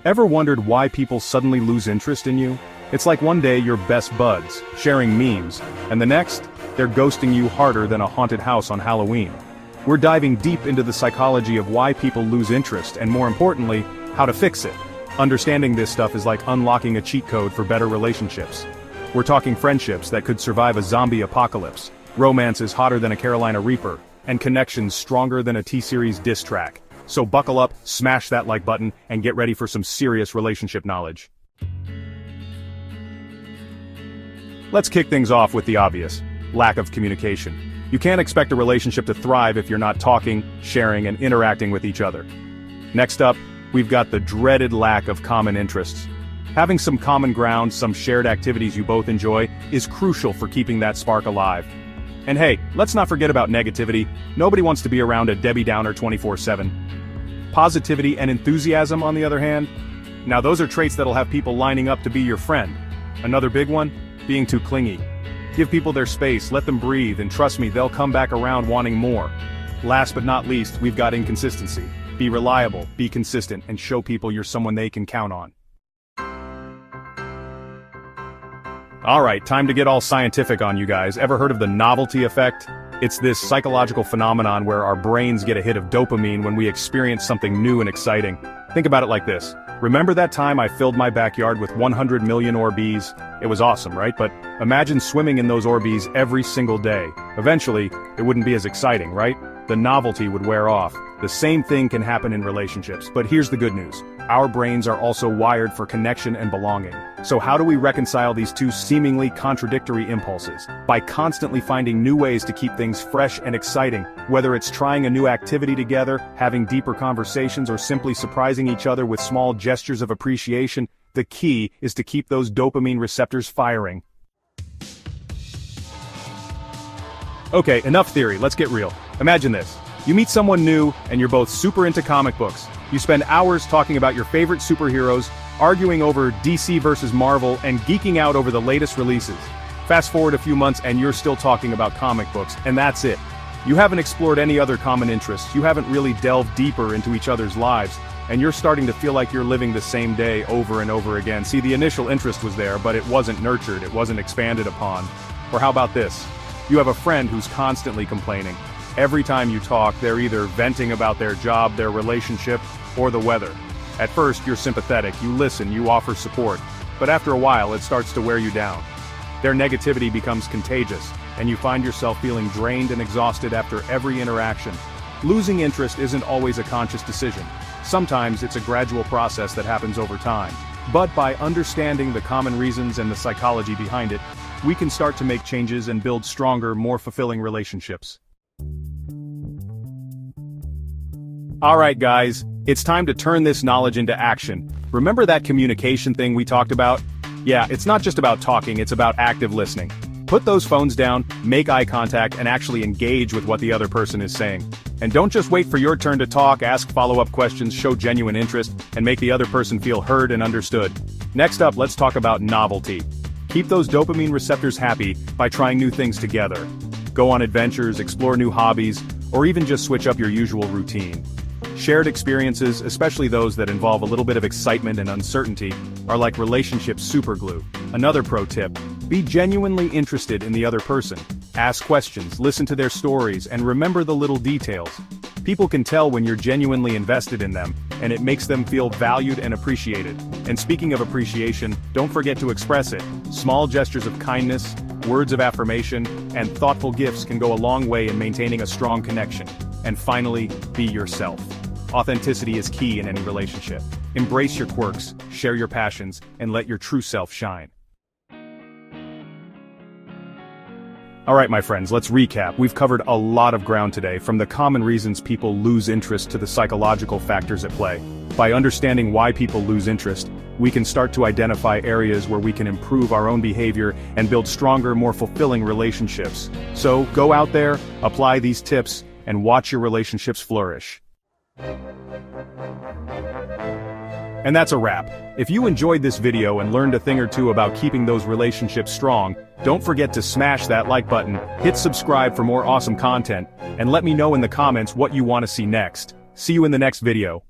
Ever wondered why people suddenly lose interest in you? It's like one day you're best buds, sharing memes, and the next, they're ghosting you harder than a haunted house on Halloween. We're diving deep into the psychology of why people lose interest and, more importantly, how to fix it. Understanding this stuff is like unlocking a cheat code for better relationships. We're talking friendships that could survive a zombie apocalypse, romances hotter than a Carolina Reaper, and connections stronger than a T-Series diss track. So buckle up, smash that like button, and get ready for some serious relationship knowledge. Let's kick things off with the obvious: lack of communication. You can't expect a relationship to thrive if you're not talking, sharing, and interacting with each other. Next up, we've got the dreaded lack of common interests. Having some common ground, some shared activities you both enjoy, is crucial for keeping that spark alive. And hey, let's not forget about negativity. Nobody wants to be around a Debbie Downer 24/7. Positivity and enthusiasm, on the other hand, now those are traits that'll have people lining up to be your friend. Another big one, being too clingy. Give people their space, let them breathe, and trust me, they'll come back around wanting more. Last but not least, we've got inconsistency. Be reliable, be consistent, and show people you're someone they can count on. Alright, time to get all scientific on you guys. Ever heard of the novelty effect? It's this psychological phenomenon where our brains get a hit of dopamine when we experience something new and exciting. Think about it like this. Remember that time I filled my backyard with 100 million Orbeez? It was awesome, right? But imagine swimming in those Orbeez every single day. Eventually, it wouldn't be as exciting, right? The novelty would wear off. The same thing can happen in relationships, but here's the good news. Our brains are also wired for connection and belonging. So how do we reconcile these two seemingly contradictory impulses? By constantly finding new ways to keep things fresh and exciting, whether it's trying a new activity together, having deeper conversations, or simply surprising each other with small gestures of appreciation. The key is to keep those dopamine receptors firing. Okay, enough theory, let's get real. Imagine this. You meet someone new, and you're both super into comic books. You spend hours talking about your favorite superheroes, arguing over DC versus Marvel, and geeking out over the latest releases. Fast forward a few months and you're still talking about comic books, and that's it. You haven't explored any other common interests, you haven't really delved deeper into each other's lives, and you're starting to feel like you're living the same day over and over again. See, the initial interest was there, but it wasn't nurtured, it wasn't expanded upon. Or how about this? You have a friend who's constantly complaining. Every time you talk, they're either venting about their job, their relationship, or the weather. At first, you're sympathetic, you listen, you offer support, but after a while, it starts to wear you down. Their negativity becomes contagious, and you find yourself feeling drained and exhausted after every interaction. Losing interest isn't always a conscious decision. Sometimes it's a gradual process that happens over time. But by understanding the common reasons and the psychology behind it, we can start to make changes and build stronger, more fulfilling relationships. Alright guys, it's time to turn this knowledge into action. Remember that communication thing we talked about? Yeah, it's not just about talking, it's about active listening. Put those phones down, make eye contact, and actually engage with what the other person is saying. And don't just wait for your turn to talk, ask follow-up questions, show genuine interest, and make the other person feel heard and understood. Next up, let's talk about novelty. Keep those dopamine receptors happy by trying new things together. Go on adventures, explore new hobbies, or even just switch up your usual routine. Shared experiences, especially those that involve a little bit of excitement and uncertainty, are like relationship superglue. Another pro tip: be genuinely interested in the other person. Ask questions, listen to their stories, and remember the little details. People can tell when you're genuinely invested in them, and it makes them feel valued and appreciated. And speaking of appreciation, don't forget to express it. Small gestures of kindness, words of affirmation, and thoughtful gifts can go a long way in maintaining a strong connection. And finally, be yourself. Authenticity is key in any relationship. Embrace your quirks, share your passions, and let your true self shine. Alright my friends, let's recap. We've covered a lot of ground today, from the common reasons people lose interest to the psychological factors at play. By understanding why people lose interest, we can start to identify areas where we can improve our own behavior and build stronger, more fulfilling relationships. So, go out there, apply these tips, and watch your relationships flourish. And that's a wrap. If you enjoyed this video and learned a thing or two about keeping those relationships strong, don't forget to smash that like button, hit subscribe for more awesome content, and let me know in the comments what you want to see next. See you in the next video.